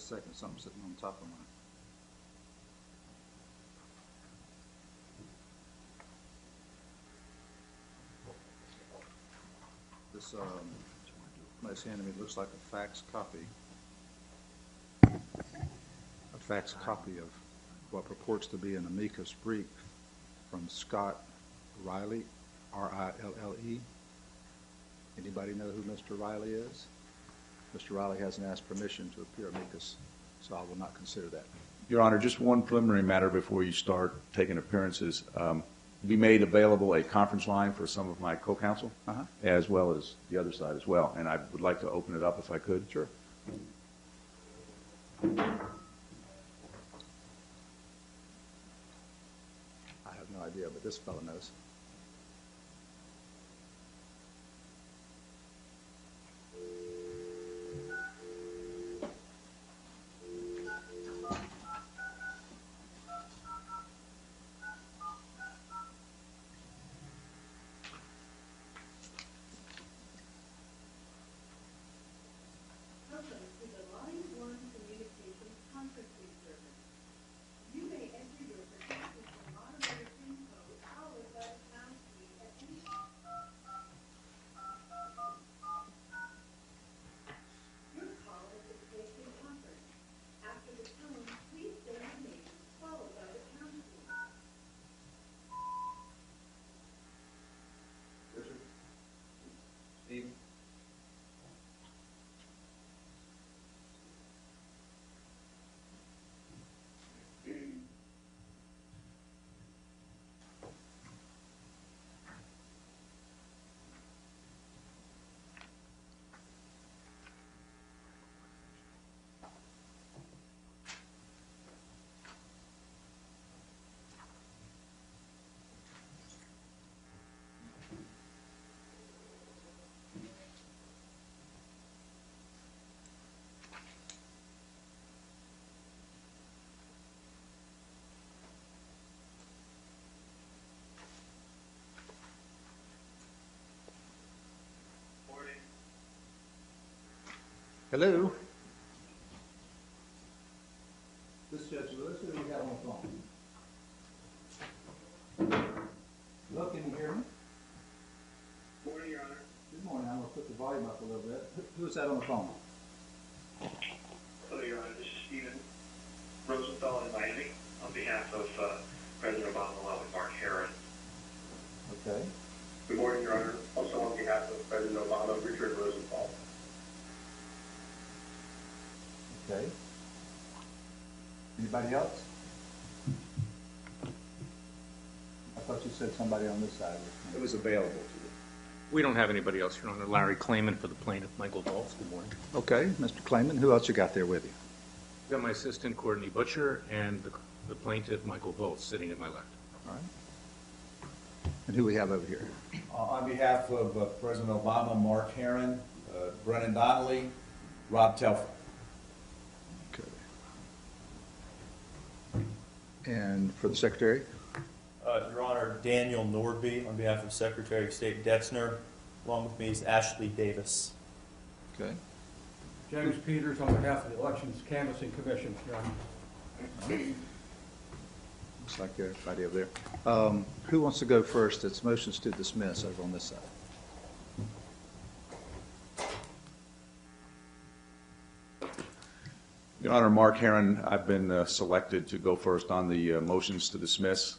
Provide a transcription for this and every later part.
Just a second, something sitting on top of mine. This, somebody's handed me, looks like a fax copy. A fax copy of what purports to be an amicus brief from Scott Riley, R-I-L-L-E. Anybody know who Mr. Riley is? Mr. Riley hasn't asked permission to appear amicus, so I will not consider that. Your Honor, just one preliminary matter before you start taking appearances. We made available a conference line for some of my co-counsel, as well as the other side as well, and I would like to open it up if I could. Sure. I have no idea, but this fellow knows. Hello? This is Judge Lewis. Who do we have on the phone? Hello, can you hear me? Morning, Your Honor. Good morning. I'm going to put the volume up a little bit. Who is that on the phone? Hello, Your Honor. This is Stephen Rosenthal in Miami on behalf of President Obama along with Mark Herron. Okay. Good morning, Your Honor. Also on behalf of President Obama, Richard Rosenthal. Okay. Anybody else? I thought you said somebody on this side. It was available to you. We don't have anybody else, Your Honor. Larry Clayman for the plaintiff, Michael Dolph. Good morning. Okay, Mr. Clayman. Who else you got there with you? I've got my assistant, Courtney Butcher, and the plaintiff, Michael Dolph, sitting at my left. All right. And who we have over here? On behalf of President Obama, Mark Herron, Brennan Donnelly, Rob Telfer. Okay. And for the Secretary? Your Honor, Daniel Nordby on behalf of Secretary of State Detzner. Along with me is Ashley Davis. Okay. James Peters on behalf of the Elections Canvassing Commission, Your Honor. Looks like everybody over there. Who wants to go first? It's motions to dismiss over on this side. Your Honor, Mark Herron, I've been selected to go first on the motions to dismiss.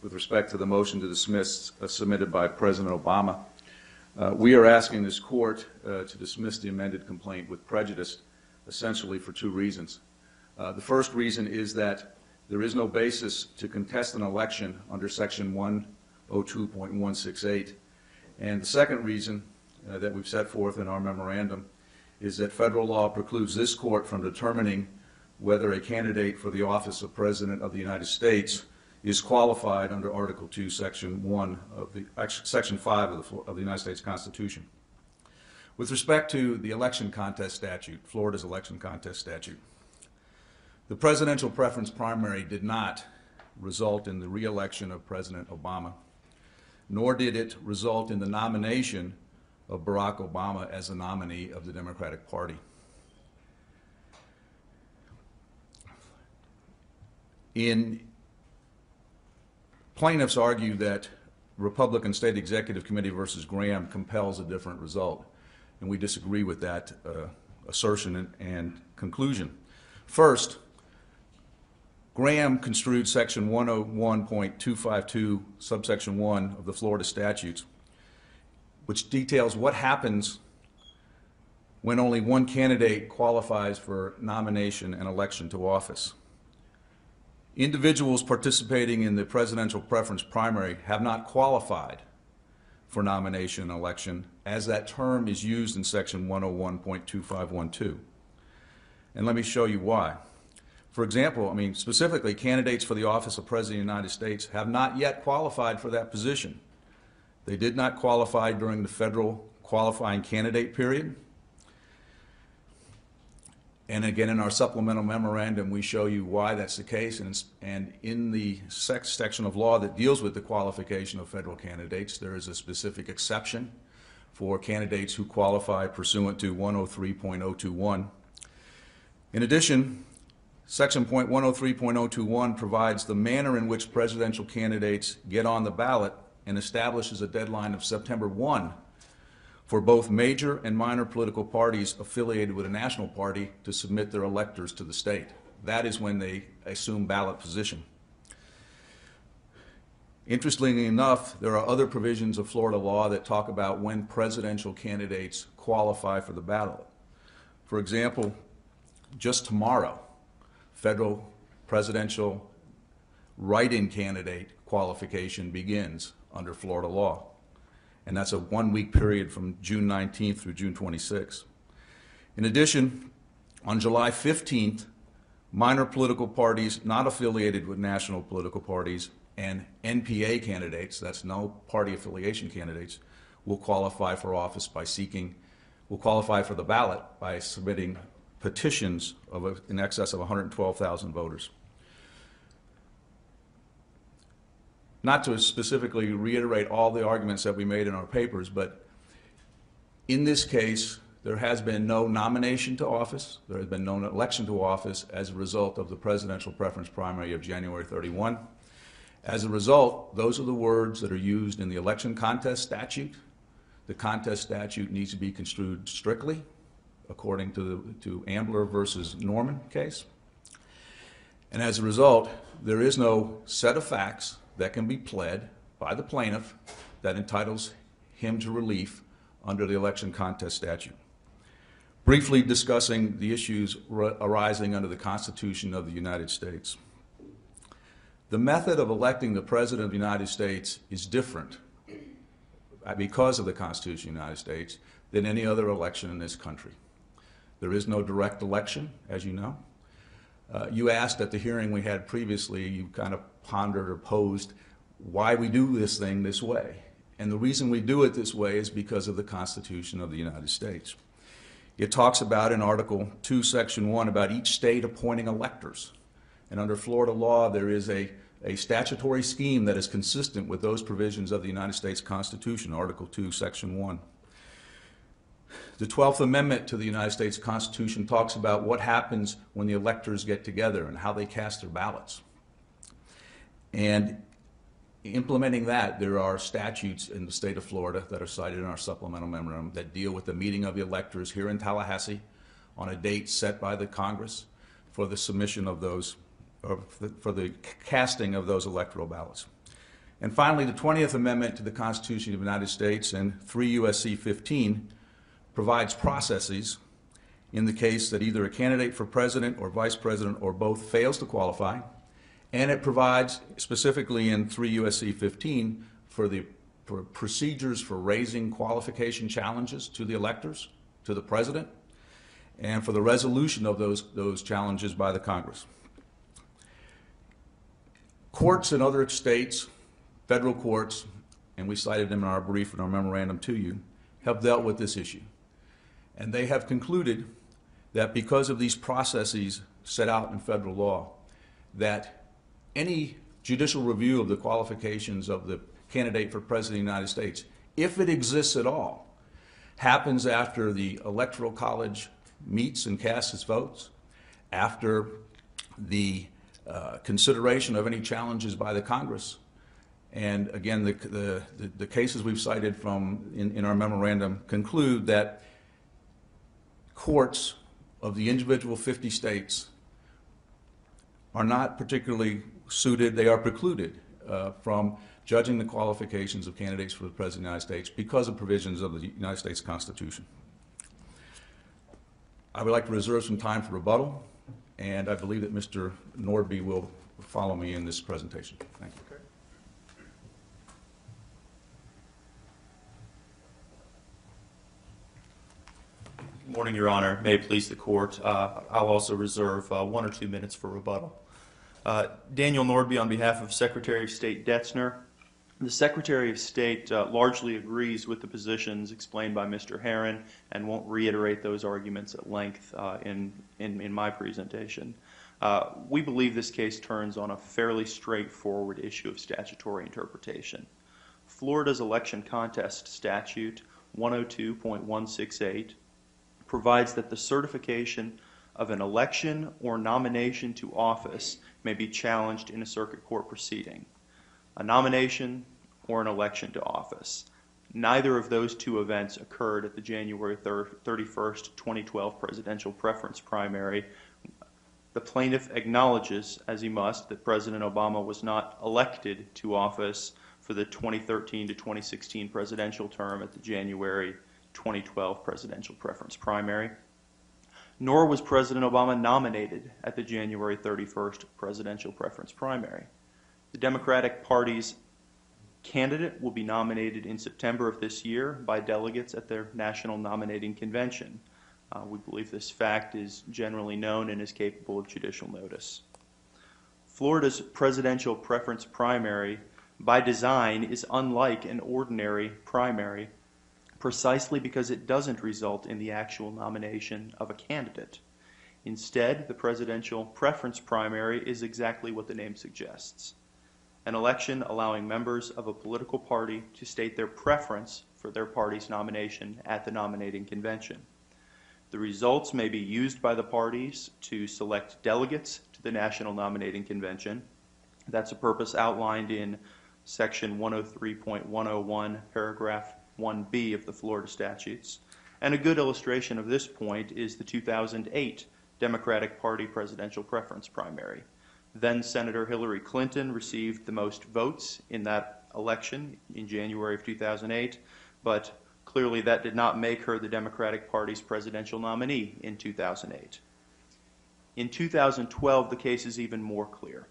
With respect to the motion to dismiss submitted by President Obama, we are asking this court to dismiss the amended complaint with prejudice, essentially for two reasons. The first reason is that there is no basis to contest an election under Section 102.168. And the second reason that we've set forth in our memorandum is that federal law precludes this court from determining whether a candidate for the office of President of the United States is qualified under Article 2, Section 1 of the Section 5 of the United States Constitution. With respect to the election contest statute, Florida's election contest statute, the presidential preference primary did not result in the re-election of President Obama, nor did it result in the nomination of Barack Obama as a nominee of the Democratic Party. Plaintiffs argue that Republican State Executive Committee versus Graham compels a different result, and we disagree with that assertion and conclusion. First, Graham construed Section 101.252, subsection 1 of the Florida statutes, which details what happens when only one candidate qualifies for nomination and election to office. Individuals participating in the presidential preference primary have not qualified for nomination and election, as that term is used in Section 101.2512. And let me show you why. For example, specifically, candidates for the office of President of the United States have not yet qualified for that position. They did not qualify during the federal qualifying candidate period. And again, in our supplemental memorandum, we show you why that's the case. And in the section of law that deals with the qualification of federal candidates, there is a specific exception for candidates who qualify pursuant to 103.021. In addition, Section 103.021 provides the manner in which presidential candidates get on the ballot and establishes a deadline of September 1 for both major and minor political parties affiliated with a national party to submit their electors to the state. That is when they assume ballot position. Interestingly enough, there are other provisions of Florida law that talk about when presidential candidates qualify for the ballot. For example, just tomorrow, federal presidential write-in candidate qualification begins under Florida law. And that's a one-week period from June 19th through June 26th. In addition, on July 15th, minor political parties not affiliated with national political parties and NPA candidates, that's no party affiliation candidates, will qualify for office by will qualify for the ballot by submitting petitions of in excess of 112,000 voters. Not to specifically reiterate all the arguments that we made in our papers, but in this case, there has been no nomination to office, there has been no election to office as a result of the presidential preference primary of January 31. As a result, those are the words that are used in the election contest statute. The contest statute needs to be construed strictly, according to Ambler versus Norman case. And as a result, there is no set of facts that can be pled by the plaintiff that entitles him to relief under the election contest statute. Briefly discussing the issues arising under the Constitution of the United States. The method of electing the President of the United States is different because of the Constitution of the United States than any other election in this country. There is no direct election, as you know. You asked at the hearing we had previously, you kind of pondered or posed why we do this thing this way. And the reason we do it this way is because of the Constitution of the United States. It talks about in Article 2, Section 1 about each state appointing electors. And under Florida law, there is a statutory scheme that is consistent with those provisions of the United States Constitution, Article 2, Section 1. The 12th Amendment to the United States Constitution talks about what happens when the electors get together and how they cast their ballots. And implementing that, there are statutes in the state of Florida that are cited in our supplemental memorandum that deal with the meeting of the electors here in Tallahassee on a date set by the Congress for the submission of those, or for the casting of those electoral ballots. And finally, the 20th Amendment to the Constitution of the United States and 3 U.S.C. 15 provides processes in the case that either a candidate for president or vice president or both fails to qualify, and it provides specifically in 3 U.S.C. 15 for procedures for raising qualification challenges to the electors, to the president, and for the resolution of those challenges by the Congress. Courts in other states, federal courts, and we cited them in our brief and our memorandum to you, have dealt with this issue. And they have concluded that because of these processes set out in federal law, that any judicial review of the qualifications of the candidate for president of the United States, if it exists at all, happens after the Electoral College meets and casts its votes, after the consideration of any challenges by the Congress. And again, the cases we've cited in our memorandum conclude that courts of the individual 50 states are not particularly suited, they are precluded from judging the qualifications of candidates for the President of the United States because of provisions of the United States Constitution. I would like to reserve some time for rebuttal, and I believe that Mr. Nordby will follow me in this presentation. Thank you. Good morning, Your Honor. May it please the Court. I'll also reserve 1 or 2 minutes for rebuttal. Daniel Nordby on behalf of Secretary of State Detzner. The Secretary of State largely agrees with the positions explained by Mr. Herron and won't reiterate those arguments at length in my presentation. We believe this case turns on a fairly straightforward issue of statutory interpretation. Florida's election contest statute 102.168 provides that the certification of an election or nomination to office may be challenged in a circuit court proceeding. A nomination or an election to office. Neither of those two events occurred at the January 31st, 2012 presidential preference primary. The plaintiff acknowledges, as he must, that President Obama was not elected to office for the 2013 to 2016 presidential term at the January 2012 presidential preference primary. Nor was President Obama nominated at the January 31st presidential preference primary. The Democratic Party's candidate will be nominated in September of this year by delegates at their national nominating convention. We believe this fact is generally known and is capable of judicial notice. Florida's presidential preference primary, by design, is unlike an ordinary primary precisely because it doesn't result in the actual nomination of a candidate. Instead, the presidential preference primary is exactly what the name suggests. An election allowing members of a political party to state their preference for their party's nomination at the nominating convention. The results may be used by the parties to select delegates to the National Nominating Convention. That's a purpose outlined in Section 103.101, paragraph 1B of the Florida statutes. And a good illustration of this point is the 2008 Democratic Party presidential preference primary. Then Senator Hillary Clinton received the most votes in that election in January of 2008, but clearly that did not make her the Democratic Party's presidential nominee in 2008. In 2012, the case is even more clear.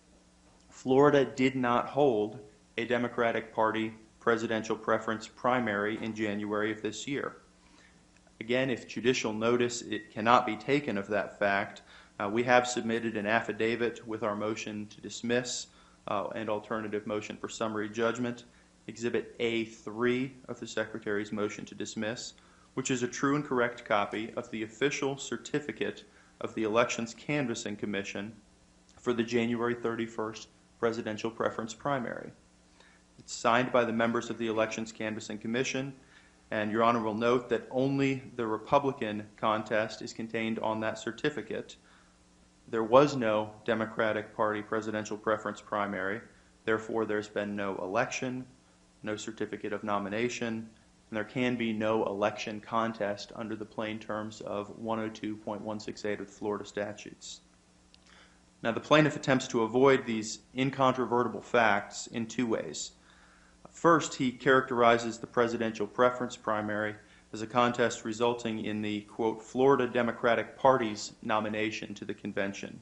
Florida did not hold a Democratic Party presidential preference primary in January of this year. Again, if judicial notice it cannot be taken of that fact, we have submitted an affidavit with our motion to dismiss and alternative motion for summary judgment, Exhibit A3 of the Secretary's motion to dismiss, which is a true and correct copy of the official certificate of the Elections Canvassing Commission for the January 31st presidential preference primary. It's signed by the members of the Elections Canvassing Commission, and Your Honor will note that only the Republican contest is contained on that certificate. There was no Democratic Party presidential preference primary, therefore there's been no election, no certificate of nomination, and there can be no election contest under the plain terms of 102.168 of the Florida statutes. Now, the plaintiff attempts to avoid these incontrovertible facts in two ways. First, he characterizes the presidential preference primary as a contest resulting in the, quote, Florida Democratic Party's nomination to the convention.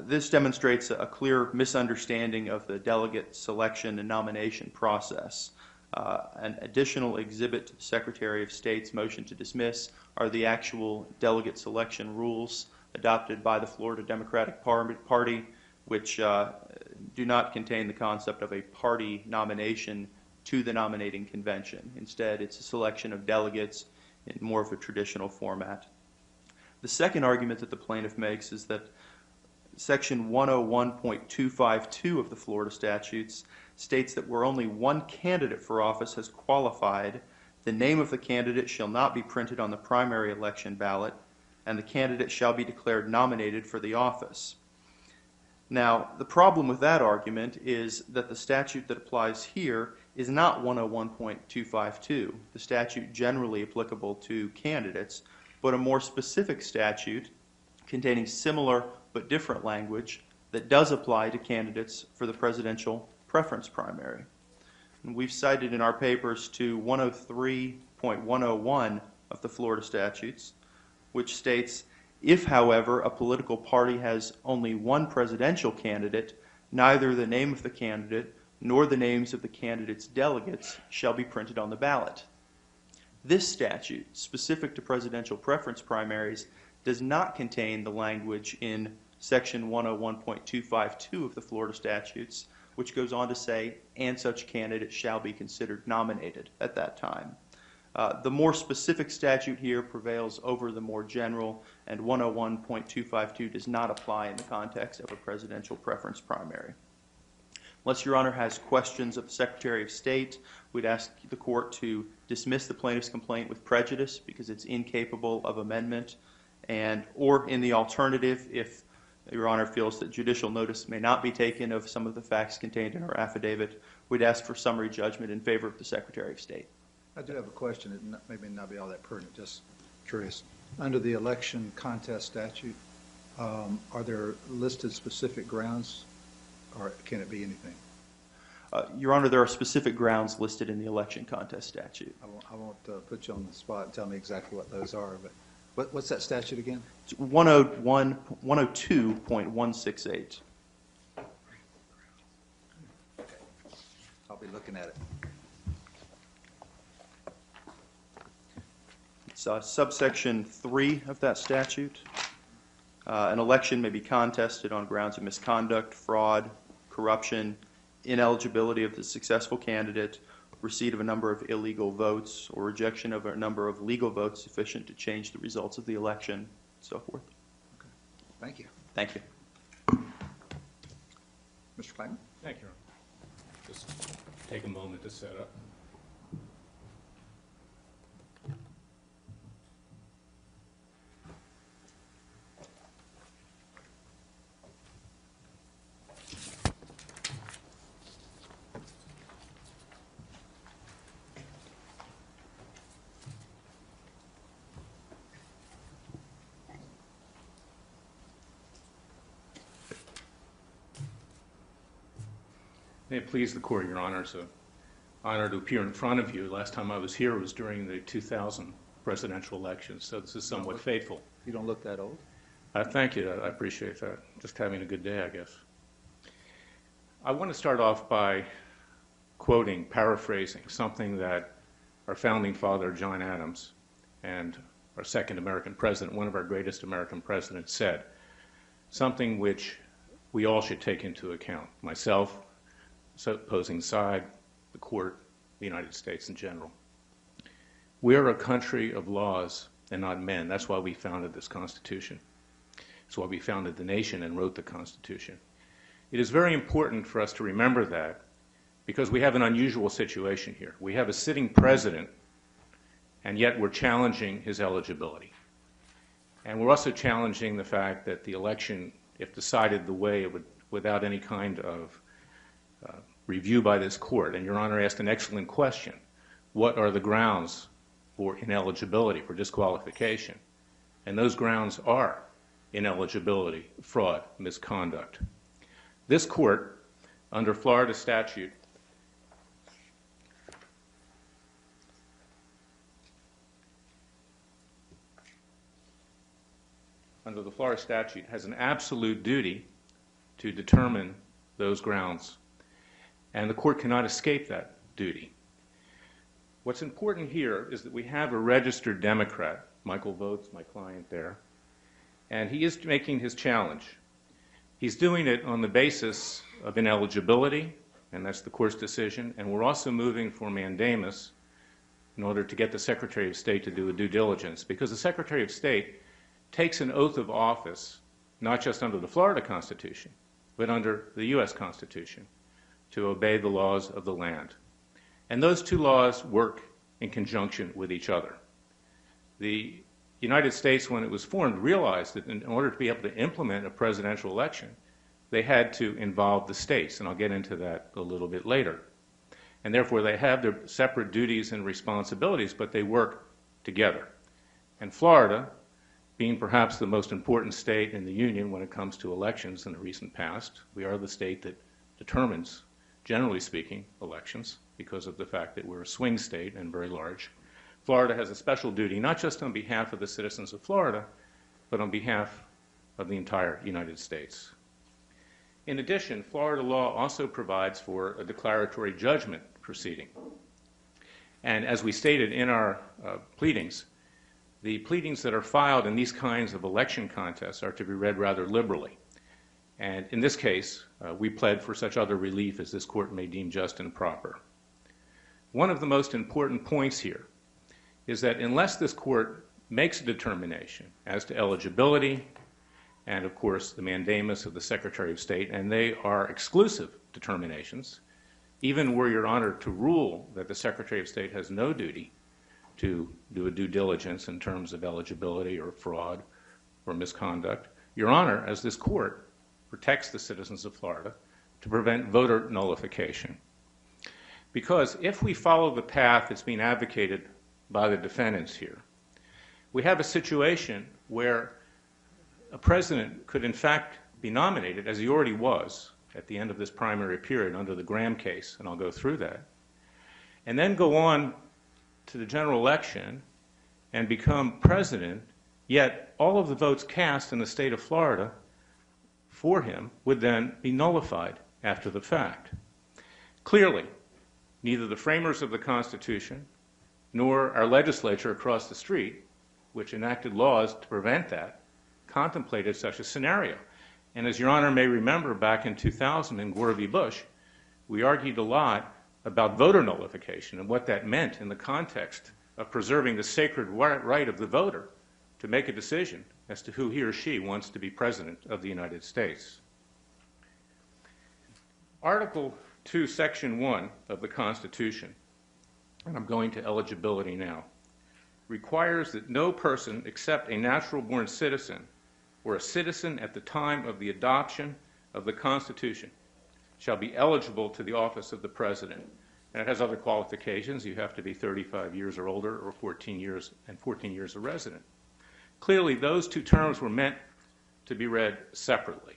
This demonstrates a clear misunderstanding of the delegate selection and nomination process. An additional exhibit to the Secretary of State's motion to dismiss are the actual delegate selection rules adopted by the Florida Democratic Party, which do not contain the concept of a party nomination to the nominating convention. Instead, it's a selection of delegates in more of a traditional format. The second argument that the plaintiff makes is that Section 101.252 of the Florida statutes states that where only one candidate for office has qualified, the name of the candidate shall not be printed on the primary election ballot, and the candidate shall be declared nominated for the office. Now, the problem with that argument is that the statute that applies here is not 101.252, the statute generally applicable to candidates, but a more specific statute containing similar but different language that does apply to candidates for the presidential preference primary. And we've cited in our papers to 103.101 of the Florida statutes, which states, if, however, a political party has only one presidential candidate, neither the name of the candidate nor the names of the candidate's delegates shall be printed on the ballot. This statute, specific to presidential preference primaries, does not contain the language in Section 101.252 of the Florida statutes, which goes on to say, and such candidate shall be considered nominated at that time. The more specific statute here prevails over the more general, and 101.252 does not apply in the context of a presidential preference primary. Unless Your Honor has questions of the Secretary of State, we'd ask the court to dismiss the plaintiff's complaint with prejudice because it's incapable of amendment, or in the alternative, if Your Honor feels that judicial notice may not be taken of some of the facts contained in our affidavit, we'd ask for summary judgment in favor of the Secretary of State. I do have a question. It may not be all that pertinent, just curious. Under the election contest statute, are there listed specific grounds, or can it be anything? Your Honor, there are specific grounds listed in the election contest statute. I won't put you on the spot and tell me exactly what those are, but what's that statute again? It's 102.168. I'll be looking at it. It's subsection 3 of that statute. An election may be contested on grounds of misconduct, fraud, corruption, ineligibility of the successful candidate, receipt of a number of illegal votes, or rejection of a number of legal votes sufficient to change the results of the election, and so forth. Okay. Thank you. Thank you. Mr. Kleiman? Thank you, Your Honor. Just take a moment to set up. May it please the Court, Your Honor, it's an honor to appear in front of you. Last time I was here was during the 2000 presidential election, so this is somewhat fateful. You don't look that old. Thank you. I appreciate that. Just having a good day, I guess. I want to start off by quoting, paraphrasing, something that our founding father, John Adams, and our second American president, one of our greatest American presidents, said, something which we all should take into account, myself, opposing side, the court, the United States in general. We're a country of laws and not men. That's why we founded this Constitution. That's why we founded the nation and wrote the Constitution. It is very important for us to remember that because we have an unusual situation here. We have a sitting president, and yet we're challenging his eligibility. And we're also challenging the fact that the election, if decided the way it would, without any kind of review by this court, and Your Honor asked an excellent question, what are the grounds for ineligibility, for disqualification? And those grounds are ineligibility, fraud, misconduct. This court, under Florida statute, has an absolute duty to determine those grounds, and the court cannot escape that duty. What's important here is that we have a registered Democrat, Michael Votes, my client there, and he is making his challenge. He's doing it on the basis of ineligibility, and that's the court's decision, and we're also moving for mandamus in order to get the Secretary of State to do a due diligence, because the Secretary of State takes an oath of office, not just under the Florida Constitution, but under the U.S. Constitution, to obey the laws of the land. And those two laws work in conjunction with each other. The United States, when it was formed, realized that in order to be able to implement a presidential election, they had to involve the states, and I'll get into that a little bit later. And therefore, they have their separate duties and responsibilities, but they work together. And Florida, being perhaps the most important state in the Union when it comes to elections in the recent past, we are the state that determines, generally speaking, elections because of the fact that we're a swing state and very large. Florida has a special duty, not just on behalf of the citizens of Florida, but on behalf of the entire United States. In addition, Florida law also provides for a declaratory judgment proceeding. And as we stated in our pleadings, the pleadings that are filed in these kinds of election contests are to be read rather liberally. And in this case, we pled for such other relief as this court may deem just and proper. One of the most important points here is that unless this court makes a determination as to eligibility and, of course, the mandamus of the Secretary of State, and they are exclusive determinations, even were Your Honor to rule that the Secretary of State has no duty to do a due diligence in terms of eligibility or fraud or misconduct, Your Honor, as this court, protects the citizens of Florida to prevent voter nullification. Because if we follow the path that's being advocated by the defendants here, we have a situation where a president could in fact be nominated, as he already was at the end of this primary period under the Graham case, and I'll go through that, and then go on to the general election and become president, yet all of the votes cast in the state of Florida for him would then be nullified after the fact. Clearly, neither the framers of the Constitution nor our legislature across the street, which enacted laws to prevent that, contemplated such a scenario. And as Your Honor may remember, back in 2000 in Gore v. Bush, we argued a lot about voter nullification and what that meant in the context of preserving the sacred right of the voter to make a decision as to who he or she wants to be president of the United States. Article 2, Section 1 of the Constitution, and I'm going to eligibility now, requires that no person except a natural-born citizen or a citizen at the time of the adoption of the Constitution shall be eligible to the office of the president. And it has other qualifications. You have to be 35 years or older or 14 years a resident. Clearly, those two terms were meant to be read separately.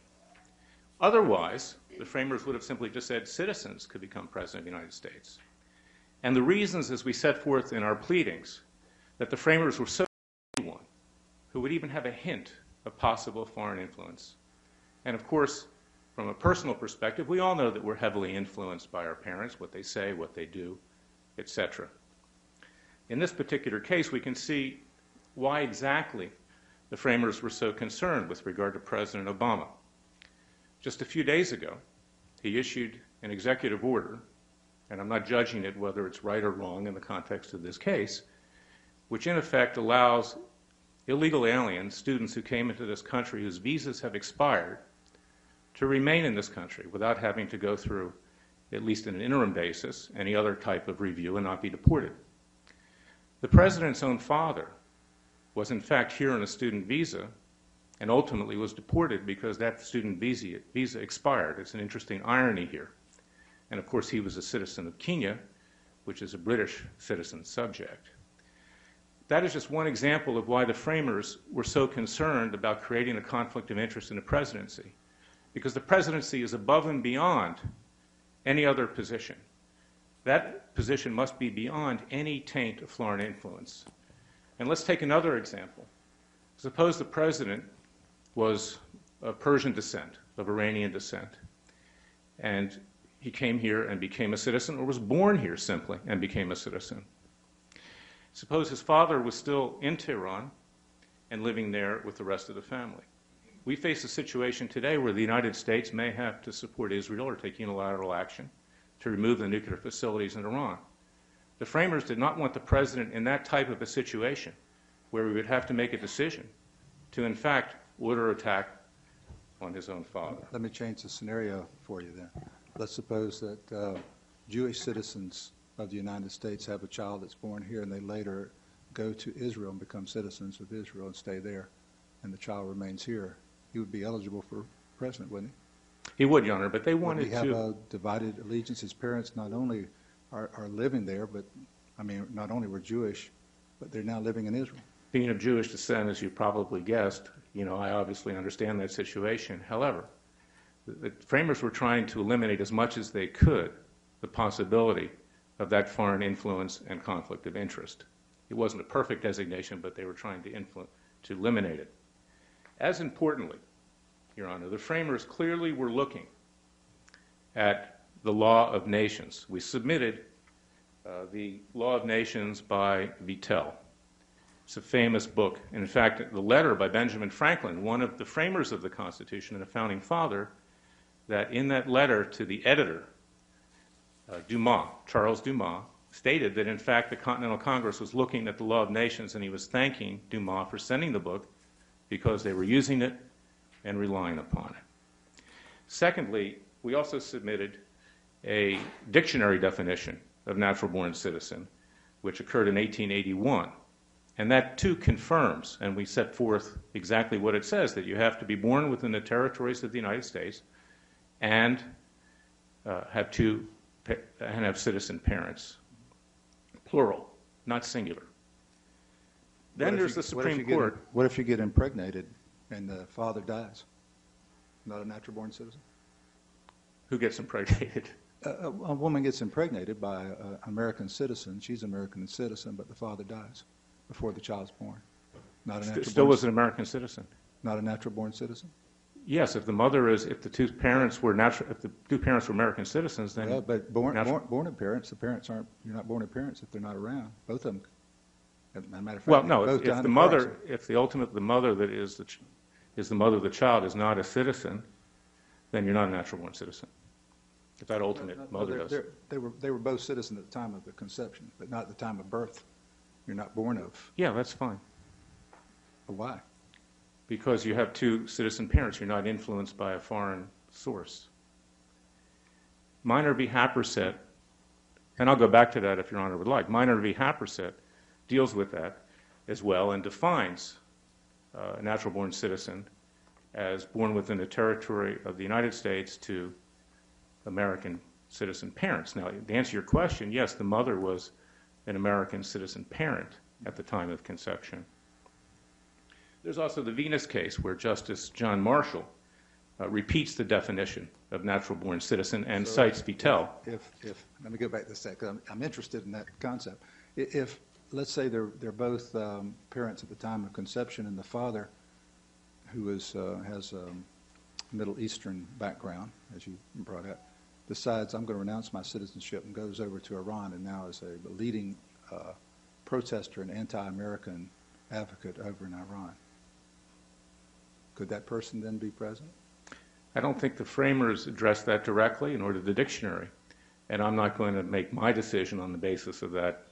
Otherwise, the framers would have simply just said citizens could become president of the United States. And the reasons, as we set forth in our pleadings, that the framers were so anyone who would even have a hint of possible foreign influence. And of course, from a personal perspective, we all know that we're heavily influenced by our parents, what they say, what they do, etc. In this particular case, we can see why exactly the framers were so concerned with regard to President Obama. Just a few days ago, he issued an executive order, and I'm not judging it whether it's right or wrong in the context of this case, which in effect allows illegal aliens, students who came into this country whose visas have expired, to remain in this country without having to go through, at least on an interim basis, any other type of review and not be deported. The president's own father was in fact here on a student visa and ultimately was deported because that student visa expired. It's an interesting irony here. And of course, he was a citizen of Kenya, which is a British citizen subject. That is just one example of why the framers were so concerned about creating a conflict of interest in the presidency, because the presidency is above and beyond any other position. That position must be beyond any taint of foreign influence. And let's take another example. Suppose the president was of Persian descent, of Iranian descent, and he came here and became a citizen, or was born here simply and became a citizen. Suppose his father was still in Tehran and living there with the rest of the family. We face a situation today where the United States may have to support Israel or take unilateral action to remove the nuclear facilities in Iran. The framers did not want the president in that type of a situation where we would have to make a decision to, in fact, order attack on his own father. Let me change the scenario for you then. Let's suppose that Jewish citizens of the United States have a child that's born here and they later go to Israel and become citizens of Israel and stay there, and the child remains here. He would be eligible for president, wouldn't he? He would, Your Honor, but they Would wanted we have to. a divided allegiance? His parents not only are living there, but, I mean, not only were Jewish, but they're now living in Israel. Being of Jewish descent, as you probably guessed, I obviously understand that situation. However, the framers were trying to eliminate as much as they could the possibility of that foreign influence and conflict of interest. It wasn't a perfect designation, but they were trying to eliminate it. As importantly, Your Honor, the framers clearly were looking at the law of nations. We submitted the Law of Nations by Vittel. It's a famous book. And in fact, the letter by Benjamin Franklin, one of the framers of the Constitution and a founding father, that in that letter to the editor, Charles Dumas, stated that in fact the Continental Congress was looking at the Law of Nations and he was thanking Dumas for sending the book because they were using it and relying upon it. Secondly, we also submitted a dictionary definition of natural-born citizen, which occurred in 1881. And that, too, confirms, and we set forth exactly what it says, that you have to be born within the territories of the United States and have citizen parents. Plural, not singular. Then there's the Supreme Court. What if you get impregnated and the father dies? Not a natural-born citizen? Who gets impregnated? A woman gets impregnated by an American citizen. She's an American citizen, but the father dies before the child's born. Not a natural-born Still was an American citizen. Not a natural-born citizen? Yes, if the two parents were American citizens, then Well, but born of parents, you're not born of parents if they're not around. Both of them. As a matter of fact, well, no. both If died the in mother, accident. if the mother that is the mother of the child is not a citizen, then you're not a natural-born citizen. If that ultimate mother does. They were both citizens at the time of the conception, but not at the time of birth. You're not born of. Yeah, that's fine. Why? Because you have two citizen parents. You're not influenced by a foreign source. Minor v. Happersett, and I'll go back to that if Your Honor would like. Minor v. Happersett deals with that as well and defines a natural-born citizen as born within the territory of the United States to American citizen parents. Now, to answer your question, yes, the mother was an American citizen parent at the time of conception. There's also the Venus case where Justice John Marshall repeats the definition of natural-born citizen and cites Vittel. Let me go back to this because I'm interested in that concept. If let's say they're both parents at the time of conception, and the father, who has a Middle Eastern background, as you brought up, decides I'm going to renounce my citizenship and goes over to Iran and now is a leading protester and anti-American advocate over in Iran. Could that person then be president? I don't think the framers addressed that directly, nor did the dictionary. And I'm not going to make my decision on the basis of that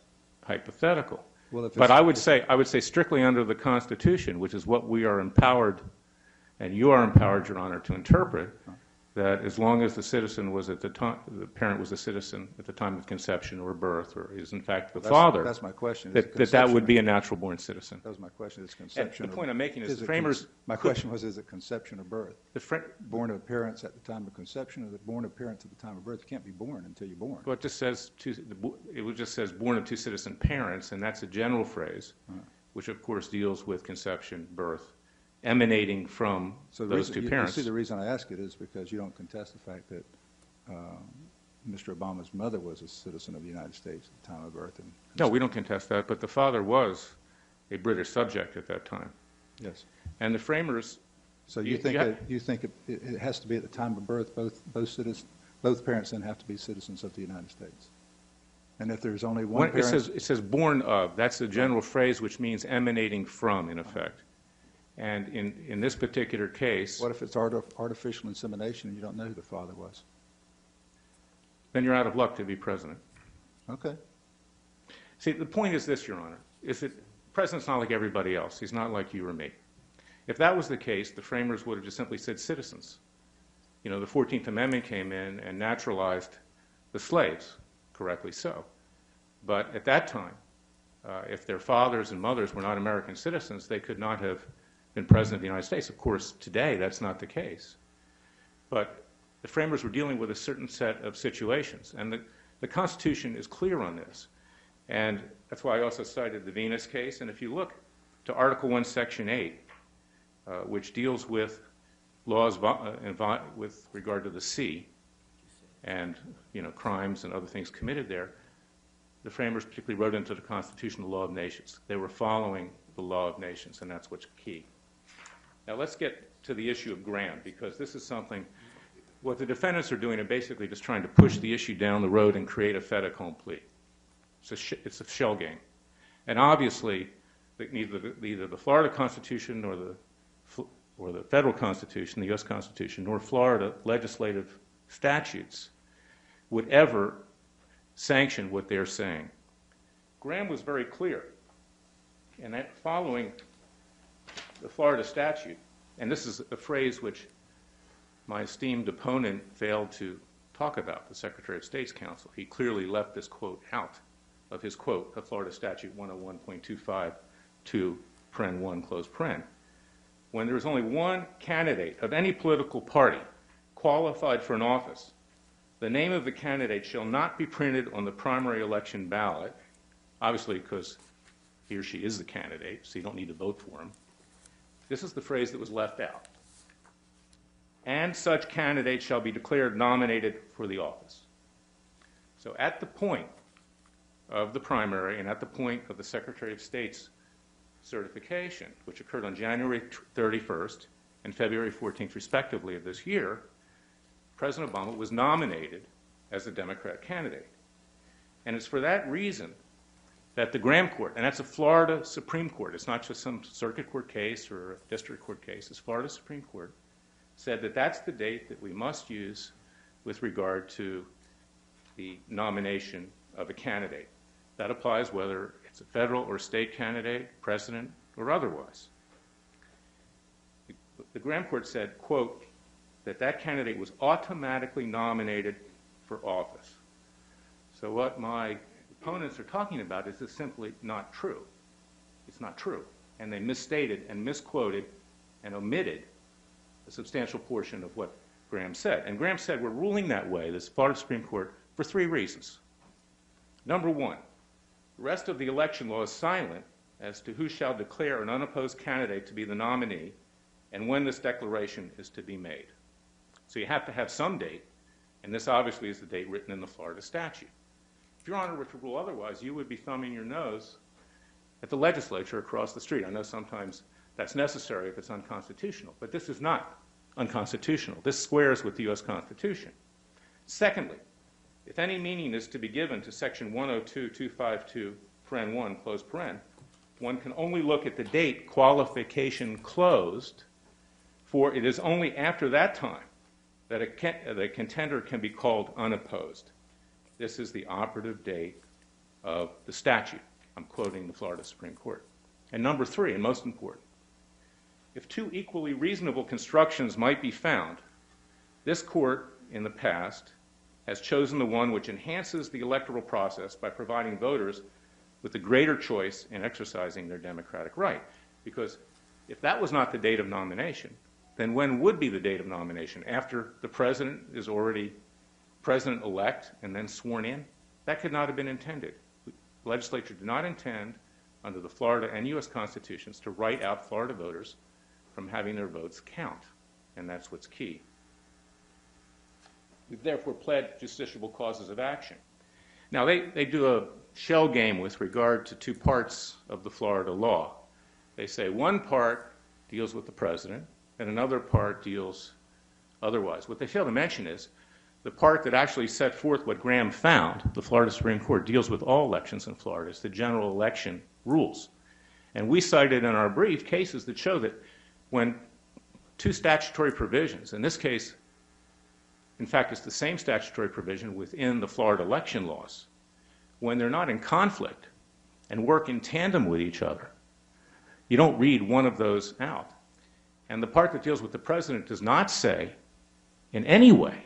hypothetical. Well, but I would say strictly under the Constitution, which is what we are empowered, and you are empowered, Your Honor, to interpret, that as long as the citizen was at the time, the parent was a citizen at the time of conception or birth, or is in fact the father. That's my question. That would be a natural-born citizen. That was my question. Is conception? And the point I'm making is the framers. My question was: is it conception or birth? Born of parents at the time of conception, or born of parents at the time of birth? You can't be born until you're born. Well, it just says born of two citizen parents, and that's a general phrase, which of course deals with conception, birth, emanating from those two parents. You see, the reason I ask it is because you don't contest the fact that Mr. Obama's mother was a citizen of the United States at the time of birth. No, we don't contest that, but the father was a British subject at that time. Yes. And the framers. So you think it has to be at the time of birth, both parents then have to be citizens of the United States. And if there's only one parent. It says born of. That's a general phrase which means emanating from, in effect. And in this particular case. What if it's artificial insemination and you don't know who the father was? Then you're out of luck to be president. Okay. See, the point is this, Your Honor, is that the president's not like everybody else. He's not like you or me. If that was the case, the framers would have just simply said citizens. You know, the 14th Amendment came in and naturalized the slaves, correctly so. But at that time, if their fathers and mothers were not American citizens, they could not have been president of the United States. Of course, today that's not the case. But The framers were dealing with a certain set of situations, and the Constitution is clear on this. And that's why I also cited the Venus case. And if you look to Article 1, Section 8, which deals with laws with regard to the sea and crimes and other things committed there, the framers particularly wrote into the Constitution the law of nations. They were following the law of nations, and that's what's key. Now let's get to the issue of Graham, because this is something, what the defendants are doing are basically just trying to push the issue down the road and create a fait accompli. It's a shell game. And obviously, neither the Florida Constitution nor the federal Constitution, the U.S. Constitution, nor Florida legislative statutes would ever sanction what they're saying. Graham was very clear, and that following the Florida statute, and this is a phrase which my esteemed opponent failed to talk about, the Secretary of State's counsel. He clearly left this quote out of his quote of Florida Statute 101.25 to paren 1, close paren. When there is only one candidate of any political party qualified for an office, the name of the candidate shall not be printed on the primary election ballot, obviously because he or she is the candidate, so you don't need to vote for him. This is the phrase that was left out. And such candidate shall be declared nominated for the office. So at the point of the primary and at the point of the Secretary of State's certification, which occurred on January 31st and February 14th, respectively, of this year, President Obama was nominated as a Democrat candidate. And it's for that reason that the Graham Court, and that's a Florida Supreme Court, it's not just some circuit court case or a district court case, it's Florida Supreme Court, said that that's the date that we must use with regard to the nomination of a candidate. That applies whether it's a federal or state candidate, president, or otherwise. The Graham Court said, quote, that candidate was automatically nominated for office. So what my opponents are talking about is just simply not true. It's not true. And they misstated and misquoted and omitted a substantial portion of what Graham said. And Graham said we're ruling that way, this Florida Supreme Court, for three reasons. Number one, the rest of the election law is silent as to who shall declare an unopposed candidate to be the nominee and when this declaration is to be made. So you have to have some date, and this obviously is the date written in the Florida statute. If Your Honor were to rule otherwise, you would be thumbing your nose at the legislature across the street. I know sometimes that's necessary if it's unconstitutional, but this is not unconstitutional. This squares with the U.S. Constitution. Secondly, if any meaning is to be given to Section 102.252, paren 1, close paren, one can only look at the date qualification closed, for it is only after that time that a contender can be called unopposed. This is the operative date of the statute. I'm quoting the Florida Supreme Court. And number three, and most important, if two equally reasonable constructions might be found, this court in the past has chosen the one which enhances the electoral process by providing voters with a greater choice in exercising their democratic right. Because if that was not the date of nomination, then when would be the date of nomination? After the president is already president-elect and then sworn in? That could not have been intended. The legislature did not intend, under the Florida and U.S. constitutions, to write out Florida voters from having their votes count, and that's what's key. We've therefore pled justiciable causes of action. Now, they do a shell game with regard to two parts of the Florida law. They say one part deals with the president, and another part deals otherwise. What they fail to mention is the part that actually set forth what Graham found, the Florida Supreme Court, deals with all elections in Florida. It's the general election rules. And we cited in our brief cases that show that when two statutory provisions, in this case, in fact, it's the same statutory provision within the Florida election laws, when they're not in conflict and work in tandem with each other, you don't read one of those out. And the part that deals with the president does not say in any way,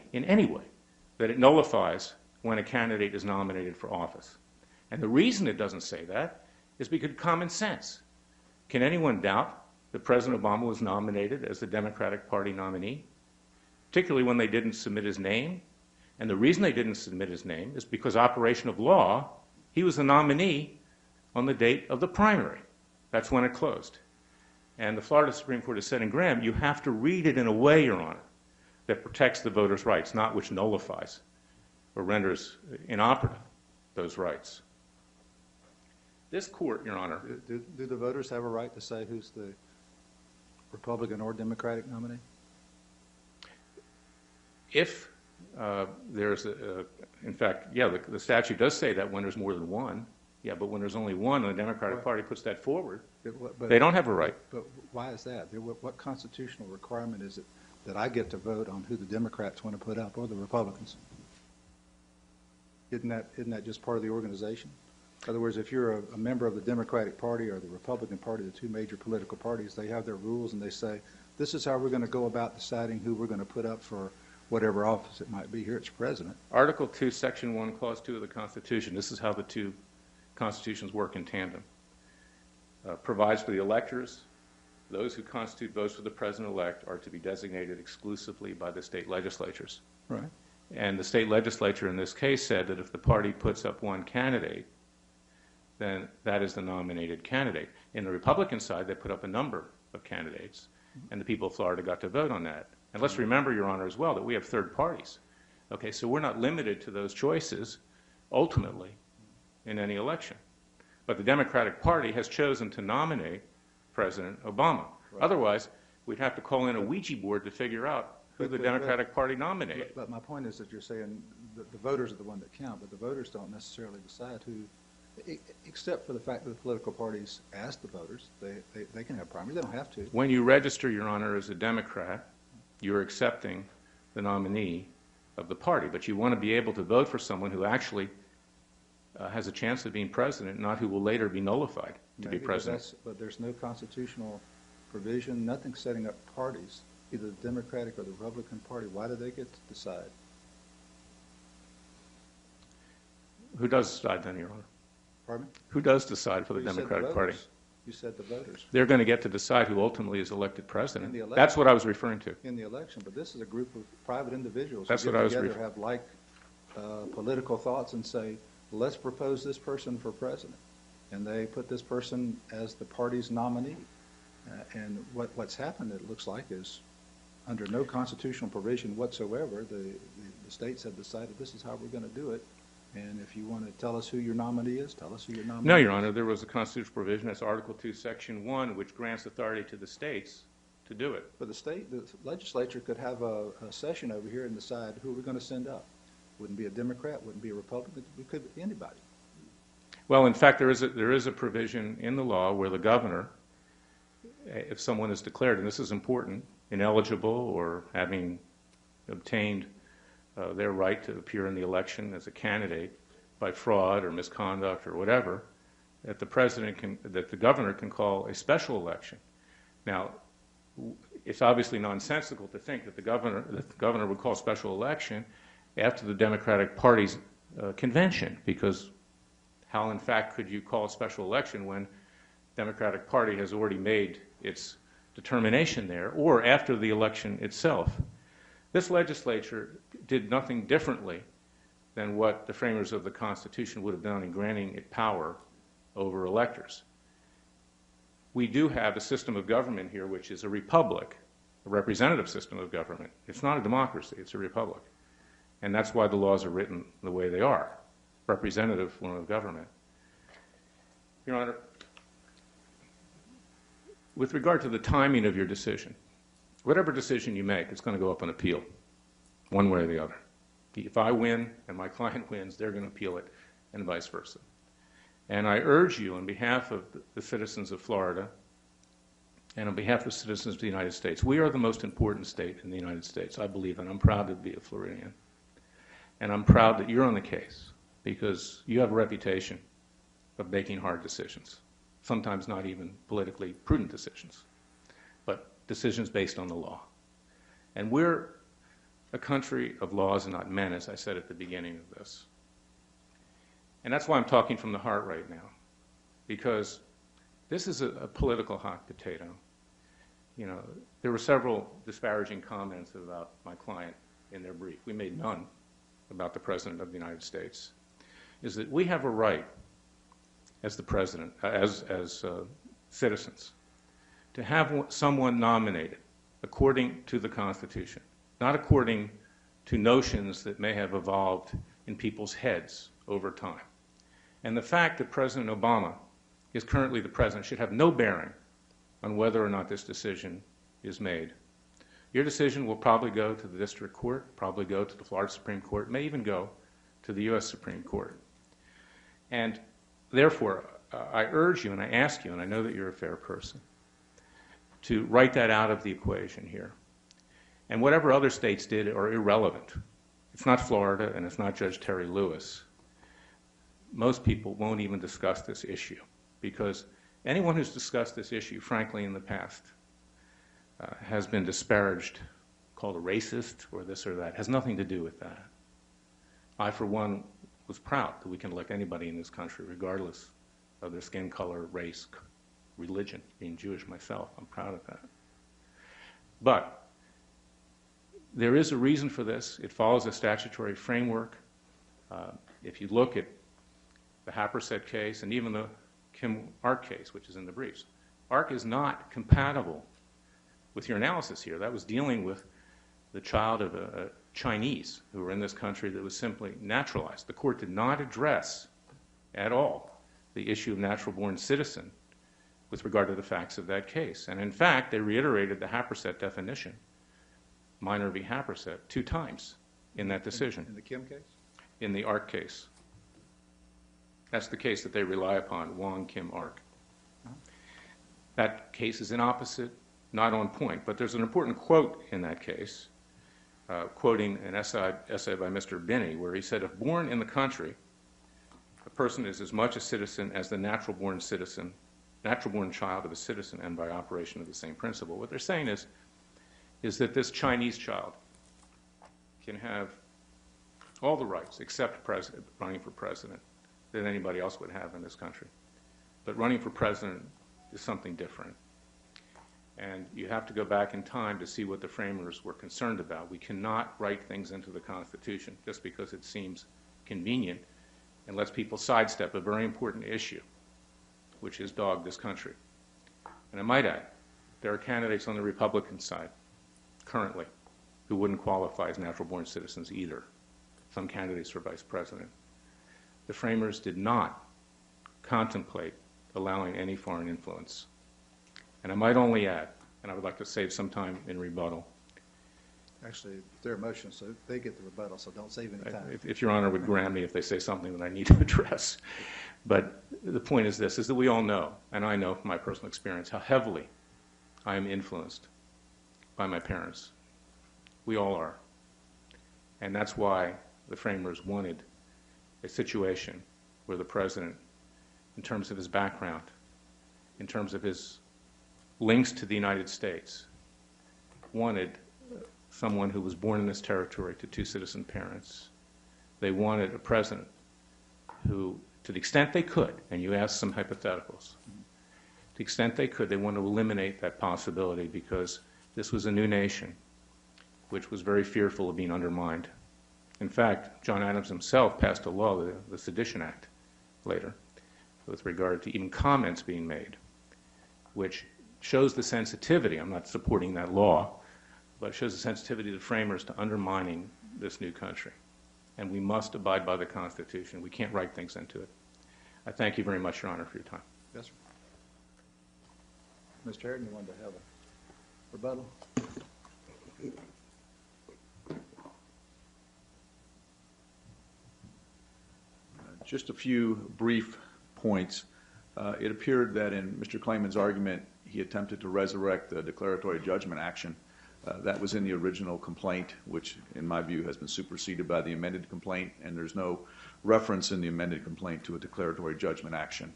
that it nullifies when a candidate is nominated for office. And the reason it doesn't say that is because of common sense. Can anyone doubt that President Obama was nominated as the Democratic Party nominee? particularly when they didn't submit his name. And the reason they didn't submit his name is because operation of law, he was the nominee on the date of the primary. That's when it closed. And the Florida Supreme Court has said in Graham, you have to read it in a way, Your Honor, that protects the voters' rights, not which nullifies or renders inoperative those rights. This court, Your Honor. Do the voters have a right to say who's the Republican or Democratic nominee? If there's in fact, yeah, the statute does say that when there's more than one. Yeah, but when there's only one and the Democratic Party puts that forward, they don't have a right. But why is that? What constitutional requirement is it that I get to vote on who the Democrats want to put up or the Republicans? Isn't that just part of the organization? In other words, if you're a member of the Democratic Party or the Republican Party, the two major political parties, they have their rules and they say, this is how we're going to go about deciding who we're going to put up for whatever office it might be. Here it's president. Article 2, Section 1, Clause 2 of the Constitution, this is how the two constitutions work in tandem, provides for the electors, those who constitute votes for the president-elect are to be designated exclusively by the state legislatures. Right. And the state legislature in this case said that if the party puts up one candidate, then that is the nominated candidate. In the Republican side, they put up a number of candidates, and the people of Florida got to vote on that. And let's remember, Your Honor, as well, that we have third parties. Okay, so we're not limited to those choices, ultimately, in any election. But the Democratic Party has chosen to nominate President Obama. Right. Otherwise, we'd have to call in a Ouija board to figure out who the Democratic Party nominated. But my point is that you're saying the voters are the one that count, but the voters don't necessarily decide who, except for the fact that the political parties ask the voters. They can have primaries. They don't have to. When you register, Your Honor, as a Democrat, you're accepting the nominee of the party, but you want to be able to vote for someone who actually has a chance of being president, not who will later be nullified to be president. But there's no constitutional provision, nothing setting up parties, either the Democratic or the Republican Party. Why do they get to decide? Who does decide then, Your Honor? Pardon me? Who does decide for the Democratic Party? You said the voters. They're going to get to decide who ultimately is elected president. Election, that's what I was referring to. In the election, but this is a group of private individuals that's who what get I was together, have like political thoughts and say, let's propose this person for president. And they put this person as the party's nominee. And what's happened, it looks like, is under no constitutional provision whatsoever, the states have decided this is how we're going to do it. And if you want to tell us who your nominee is, tell us who your nominee is. No, Your Honor, there was a constitutional provision, that's Article 2, Section 1, which grants authority to the states to do it. But the legislature could have a session over here and decide who we're going to send up. Wouldn't be a Democrat, wouldn't be a Republican, it could be anybody. Well, in fact, there is a provision in the law where the governor, if someone is declared, and this is important, ineligible or having obtained their right to appear in the election as a candidate by fraud or misconduct or whatever, that the governor can call a special election. Now, it's obviously nonsensical to think that the governor would call a special election after the Democratic Party's convention, because how, in fact, could you call a special election when the Democratic Party has already made its determination there, or after the election itself? This legislature did nothing differently than what the framers of the Constitution would have done in granting it power over electors. We do have a system of government here which is a republic, a representative system of government. It's not a democracy, it's a republic. And that's why the laws are written the way they are, representative form of government. Your Honor, with regard to the timing of your decision, whatever decision you make, it's going to go up on appeal, one way or the other. If I win and my client wins, they're going to appeal it, and vice versa. And I urge you, on behalf of the citizens of Florida and on behalf of the citizens of the United States, we are the most important state in the United States, I believe, and I'm proud to be a Floridian. And I'm proud that you're on the case, because you have a reputation of making hard decisions, sometimes not even politically prudent decisions, but decisions based on the law. And we're a country of laws and not men, as I said at the beginning of this. And that's why I'm talking from the heart right now, because this is a political hot potato. you know, there were several disparaging comments about my client in their brief. We made none about the President of the United States. Is that we have a right as the President, as citizens, to have someone nominated according to the Constitution, not according to notions that may have evolved in people's heads over time. And the fact that President Obama is currently the President should have no bearing on whether or not this decision is made. Your decision will probably go to the District Court, probably go to the Florida Supreme Court, may even go to the U.S. Supreme Court. And therefore, I urge you and I ask you, and I know that you're a fair person, to write that out of the equation here. And whatever other states did are irrelevant. It's not Florida and it's not Judge Terry Lewis. Most people won't even discuss this issue because anyone who's discussed this issue, frankly, in the past has been disparaged, called a racist or this or that. It has nothing to do with that. I, for one, was proud that we can elect anybody in this country, regardless of their skin color, race, religion. Being Jewish myself, I'm proud of that. But there is a reason for this. It follows a statutory framework. If you look at the Happersett case and even the Kim Ark case, which is in the briefs, Ark is not compatible with your analysis here. That was dealing with the child of a Chinese who were in this country that was simply naturalized. The court did not address at all the issue of natural-born citizen with regard to the facts of that case. And in fact, they reiterated the Happersett definition, Minor v. Happersett, 2 times in that decision. In the Kim case? In the Ark case. That's the case that they rely upon, Wong Kim Ark. That case is inopposite, not on point, but there's an important quote in that case, quoting an essay by Mr. Binney, where he said, if born in the country, a person is as much a citizen as the natural-born child of a citizen, and by operation of the same principle. What they're saying is that this Chinese child can have all the rights, except running for president, that anybody else would have in this country. But running for president is something different. And you have to go back in time to see what the framers were concerned about. We cannot write things into the Constitution just because it seems convenient and lets people sidestep a very important issue, which has dogged this country. And I might add, there are candidates on the Republican side currently who wouldn't qualify as natural-born citizens either. Some candidates for vice president. The framers did not contemplate allowing any foreign influence. And I might only add, and I would like to save some time in rebuttal. Actually, their motion, so they get the rebuttal, so don't save any time. If Your Honor would grant me if they say something that I need to address. But the point is this, is that we all know, and I know from my personal experience, how heavily I am influenced by my parents. We all are. And that's why the framers wanted a situation where the president, in terms of his background, in terms of his links to the United States, wanted someone who was born in this territory to 2 citizen parents. They wanted a president who, to the extent they could, and you asked some hypotheticals, to the extent they could, they wanted to eliminate that possibility because this was a new nation which was very fearful of being undermined. In fact, John Adams himself passed a law, the Sedition Act, later, with regard to even comments being made, which shows the sensitivity, I'm not supporting that law, but it shows the sensitivity of the framers to undermining this new country. And we must abide by the Constitution. We can't write things into it. I thank you very much, Your Honor, for your time. Yes, sir. Mr. Harden, you wanted to have a rebuttal? Just a few brief points. It appeared that in Mr. Clayman's argument, he attempted to resurrect the declaratory judgment action. That was in the original complaint, which in my view has been superseded by the amended complaint, and there's no reference in the amended complaint to a declaratory judgment action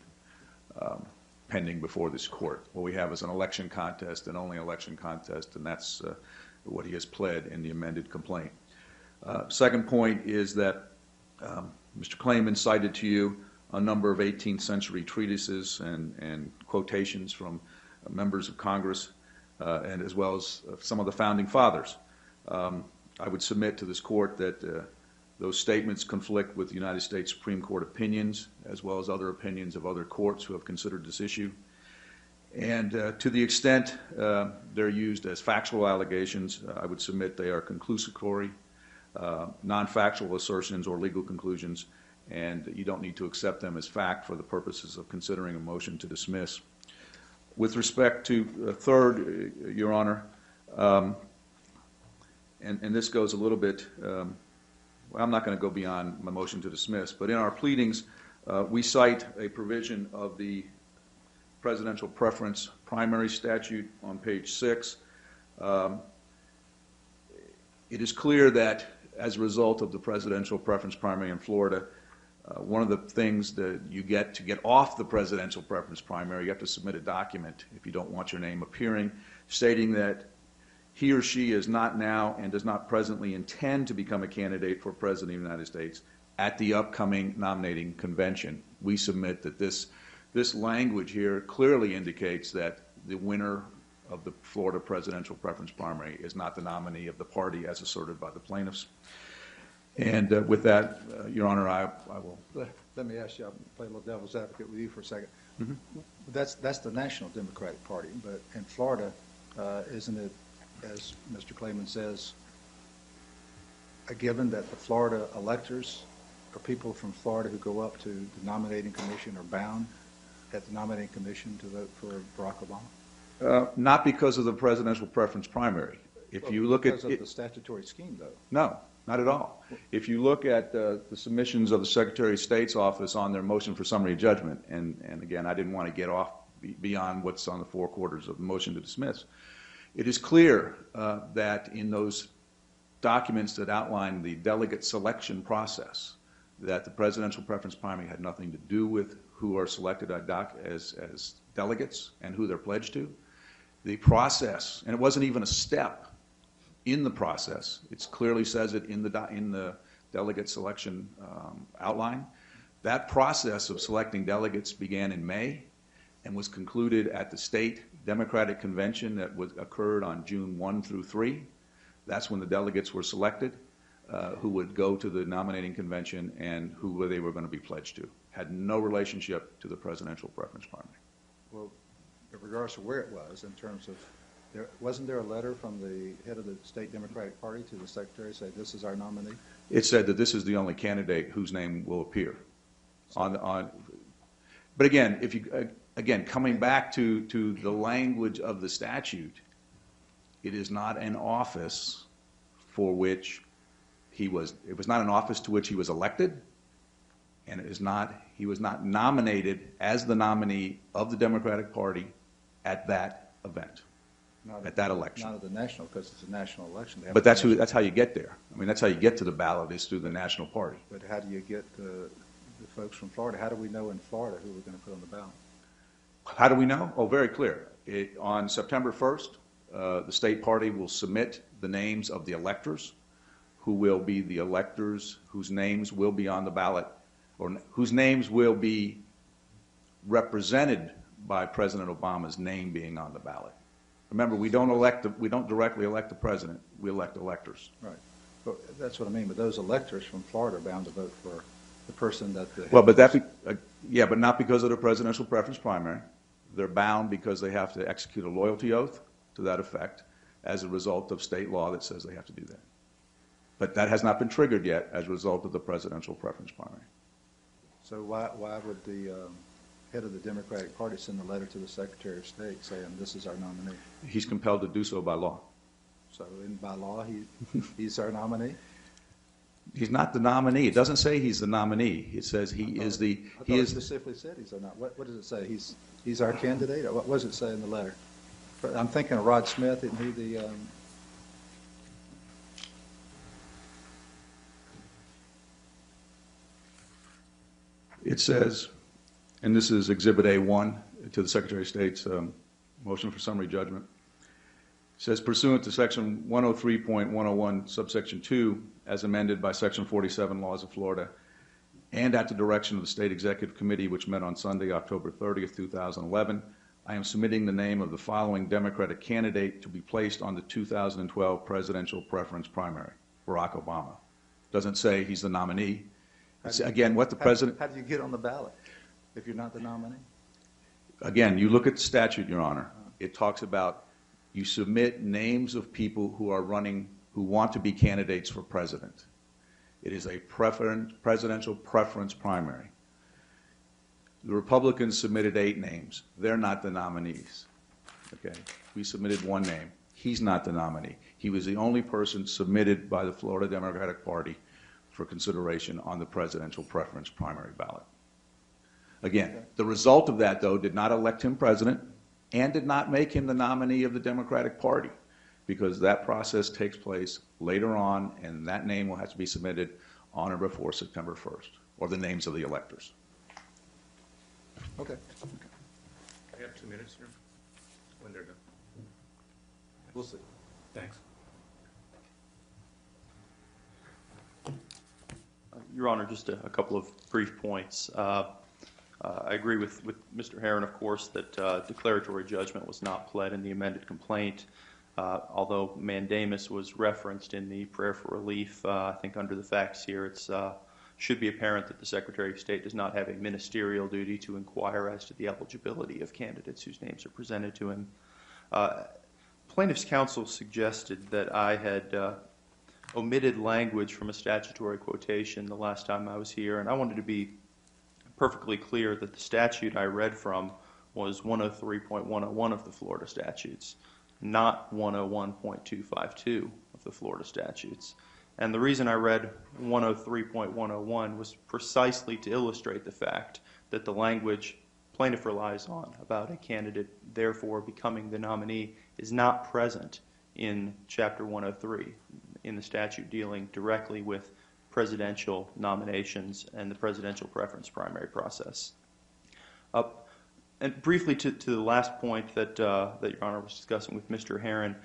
pending before this court. What we have is an election contest and only election contest, and that's what he has pled in the amended complaint. Second point is that Mr. Clayman cited to you a number of 18th century treatises and quotations from members of Congress. and as well as some of the founding fathers. I would submit to this court that those statements conflict with the United States Supreme Court opinions, as well as other opinions of other courts who have considered this issue. And to the extent they're used as factual allegations, I would submit they are conclusory, non-factual assertions or legal conclusions, and you don't need to accept them as fact for the purposes of considering a motion to dismiss. With respect to third, Your Honor, and this goes a little bit, well, I'm not going to go beyond my motion to dismiss, but in our pleadings, we cite a provision of the presidential preference primary statute on page 6. It is clear that as a result of the presidential preference primary in Florida, one of the things that you get to get off the presidential preference primary, you have to submit a document if you don't want your name appearing, stating that he or she is not now and does not presently intend to become a candidate for President of the United States at the upcoming nominating convention. We submit that this language here clearly indicates that the winner of the Florida presidential preference primary is not the nominee of the party as asserted by the plaintiffs. And with that, Your Honor, I will. Let me ask you, I'll play a little devil's advocate with you for a second. Mm-hmm. That's the National Democratic Party, but in Florida, isn't it, as Mr. Clayman says, a given that the Florida electors or people from Florida who go up to the nominating commission are bound at the nominating commission to vote for Barack Obama? Not because of the presidential preference primary. If you look because at of the statutory scheme, though. No, not at all. If you look at the submissions of the Secretary of State's office on their motion for summary judgment, and again, I didn't want to get off beyond what's on the four quarters of the motion to dismiss, it is clear that in those documents that outline the delegate selection process, that the presidential preference primary had nothing to do with who are selected as delegates and who they're pledged to. The process, and it wasn't even a step in the process, it clearly says it in the delegate selection outline. That process of selecting delegates began in May and was concluded at the state Democratic convention that occurred on June 1 through 3. That's when the delegates were selected who would go to the nominating convention and who they were going to be pledged to. Had no relationship to the presidential preference primary. Well, regardless of where it was, in terms of, wasn't there a letter from the head of the state Democratic Party to the secretary saying this is our nominee? It said that this is the only candidate whose name will appear. But again, if you coming back to the language of the statute, it is not an office for which he was. It was not an office to which he was elected, and it is not. He was not nominated as the nominee of the Democratic Party at that event, at that election. Not at the national, because it's a national election. But that's how you get there. I mean, that's how you get to the ballot, is through the national party. But how do you get the folks from Florida? How do we know in Florida who we're going to put on the ballot? How do we know? Oh, very clear. On September 1st, the state party will submit the names of the electors, who will be the electors whose names will be on the ballot, or whose names will be represented by President Obama's name being on the ballot. Remember, we don't directly elect the president. We elect electors. Right. But that's what I mean. But those electors from Florida are bound to vote for the person that the well, but but not because of the presidential preference primary. They're bound because they have to execute a loyalty oath to that effect as a result of state law that says they have to do that. But that has not been triggered yet as a result of the presidential preference primary. So why would the head of the Democratic Party send a letter to the Secretary of State saying this is our nominee? He's compelled to do so by law. So by law, he's our nominee? He's not the nominee. It doesn't say he's the nominee. It says he is the. I thought it specifically said he's our nominee. What does it say? He's our candidate? What does it say in the letter? I'm thinking of Rod Smith. Isn't he the? It says, and this is Exhibit A1 to the Secretary of State's motion for summary judgment. It says, pursuant to Section 103.101, subsection 2, as amended by Section 47 Laws of Florida, and at the direction of the State Executive Committee, which met on Sunday, October 30th, 2011, I am submitting the name of the following Democratic candidate to be placed on the 2012 presidential preference primary, Barack Obama. Doesn't say he's the nominee. It's, again, what the president... How do you get on the ballot if you're not the nominee? Again, you look at the statute, Your Honor. It talks about you submit names of people who are running, who want to be candidates for president. It is a presidential preference primary. The Republicans submitted 8 names. They're not the nominees. Okay? We submitted 1 name. He's not the nominee. He was the only person submitted by the Florida Democratic Party for consideration on the presidential preference primary ballot. Again, the result of that, though, did not elect him president and did not make him the nominee of the Democratic Party, because that process takes place later on, and that name will have to be submitted on or before September 1st, or the names of the electors. Okay. I have 2 minutes here when they're done. We'll see. Thanks. Your Honor, just a couple of brief points. I agree with Mr. Herron, of course, that declaratory judgment was not pled in the amended complaint. Although mandamus was referenced in the prayer for relief, I think under the facts here it should be apparent that the Secretary of State does not have a ministerial duty to inquire as to the eligibility of candidates whose names are presented to him. Plaintiff's counsel suggested that I had omitted language from a statutory quotation the last time I was here, and I wanted to be perfectly clear that the statute I read from was 103.101 of the Florida statutes, not 101.252 of the Florida statutes. And the reason I read 103.101 was precisely to illustrate the fact that the language plaintiff relies on about a candidate therefore becoming the nominee is not present in Chapter 103 in the statute dealing directly with presidential nominations and the presidential preference primary process. And briefly to the last point that Your Honor was discussing with Mr. Herron,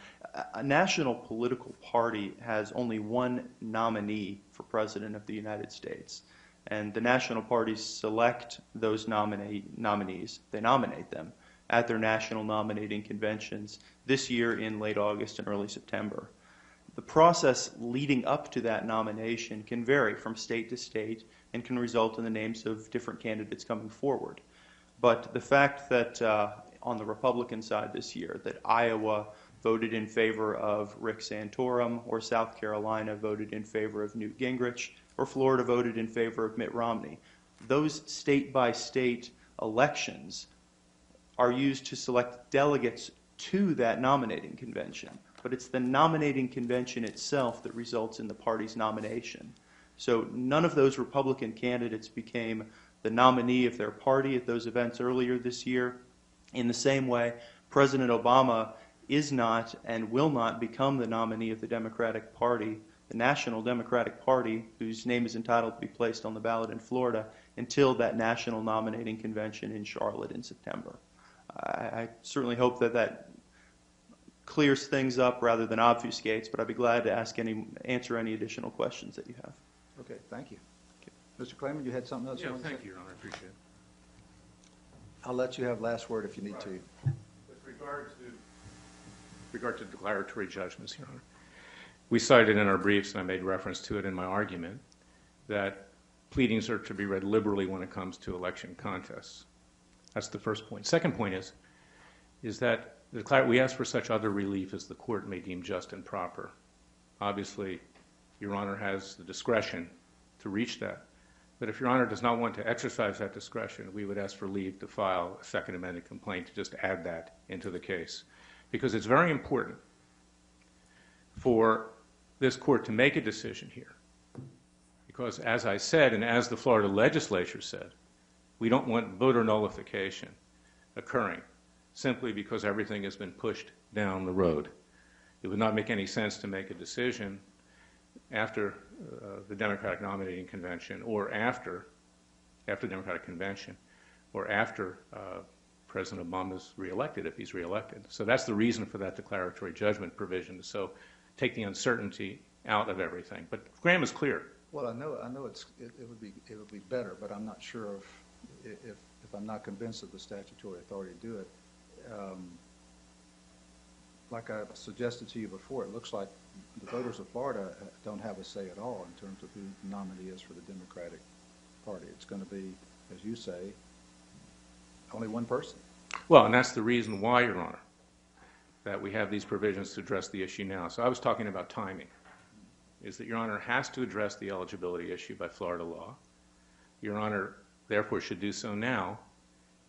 a national political party has only one nominee for President of the United States. And the national parties select those nominees. They nominate them at their national nominating conventions this year in late August and early September. The process leading up to that nomination can vary from state to state and can result in the names of different candidates coming forward. But the fact that on the Republican side this year, that Iowa voted in favor of Rick Santorum, or South Carolina voted in favor of Newt Gingrich, or Florida voted in favor of Mitt Romney, those state-by-state elections are used to select delegates to that nominating convention. But it's the nominating convention itself that results in the party's nomination. So none of those Republican candidates became the nominee of their party at those events earlier this year. In the same way, President Obama is not and will not become the nominee of the Democratic Party, the National Democratic Party, whose name is entitled to be placed on the ballot in Florida, until that national nominating convention in Charlotte in September. I certainly hope that that clears things up rather than obfuscates, but I'd be glad to answer any additional questions that you have. Okay, thank you. Mr. Clayman, you had something else you Yeah, wanted to say? thank you, Your Honor. I appreciate it. I'll let you have last word if you need to. With regard to declaratory judgments, Your Honor, we cited in our briefs, and I made reference to it in my argument, that pleadings are to be read liberally when it comes to election contests. That's the first point. Second point is that we ask for such other relief as the court may deem just and proper. Obviously, Your Honor has the discretion to reach that. But if Your Honor does not want to exercise that discretion, we would ask for leave to file a second amended complaint to just add that into the case. Because it's very important for this court to make a decision here. Because as I said, and as the Florida legislature said, we don't want voter nullification occurring simply because everything has been pushed down the road. It would not make any sense to make a decision after the Democratic nominating convention, or after the Democratic convention, or after President Obama's reelected, if he's reelected. So that's the reason for that declaratory judgment provision, so take the uncertainty out of everything. But Graham is clear. Well, I know it would be better, but I'm not sure if I'm not convinced of the statutory authority to do it. like I suggested to you before, it looks like the voters of Florida don't have a say at all in terms of who the nominee is for the Democratic Party. It's going to be, as you say, only one person. Well, and that's the reason why, Your Honor, that we have these provisions to address the issue now. So I was talking about timing, is that Your Honor has to address the eligibility issue by Florida law. Your Honor, therefore, should do so now,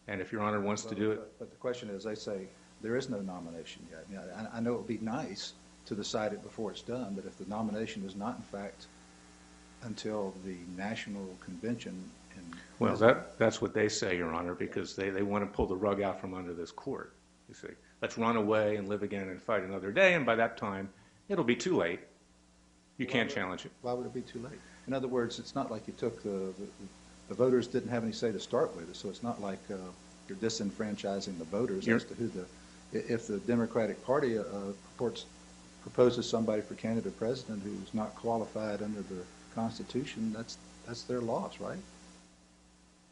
and if Your Honor wants to do it... But the question is, they say there is no nomination yet. You know, I know it would be nice to decide it before it's done, but if the nomination is not, in fact, until the national convention in... Well, that's what they say, Your Honor, because they want to pull the rug out from under this court. You see, let's run away and live again and fight another day, and by that time, it'll be too late. You can't challenge it. Why would it be too late? In other words, it's not like you took the voters didn't have any say to start with, so it's not like you're disenfranchising the voters as to who the... If the Democratic Party proposes somebody for candidate president who's not qualified under the Constitution, that's their loss, right?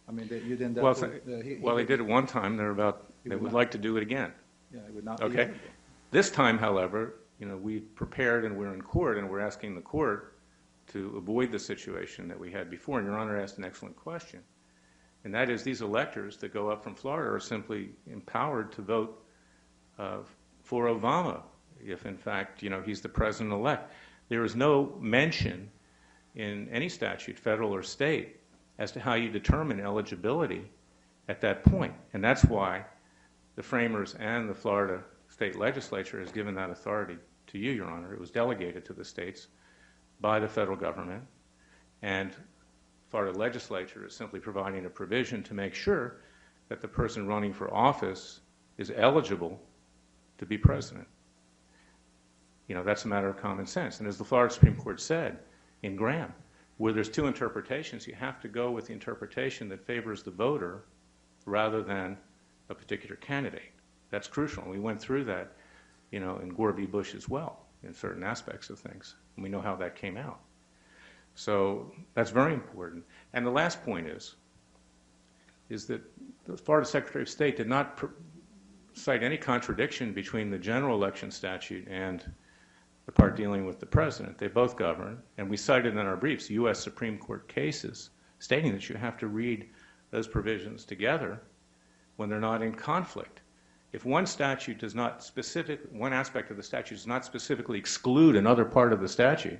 I mean, you'd end up Well, with... they did it one time. They would like to do it again. Yeah, it would not be Okay. eligible. This time, however, you know, we prepared and we're in court, and we're asking the court to avoid the situation that we had before. And Your Honor asked an excellent question, and that is these electors that go up from Florida are simply empowered to vote for Obama if, in fact, you know, he's the president-elect. There is no mention in any statute, federal or state, as to how you determine eligibility at that point. And that's why the framers and the Florida state legislature has given that authority to you, Your Honor. It was delegated to the states by the federal government, and Florida legislature is simply providing a provision to make sure that the person running for office is eligible to be president. You know, that's a matter of common sense. And as the Florida Supreme Court said in Graham, where there's two interpretations, you have to go with the interpretation that favors the voter rather than a particular candidate. That's crucial. And we went through that, you know, in Gore v. Bush as well, in certain aspects of things. And we know how that came out. So that's very important. And the last point is that the Florida Secretary of State did not cite any contradiction between the general election statute and the part dealing with the president. They both govern, and we cited in our briefs U.S. Supreme Court cases stating that you have to read those provisions together when they're not in conflict. If one statute does not one aspect of the statute does not specifically exclude another part of the statute,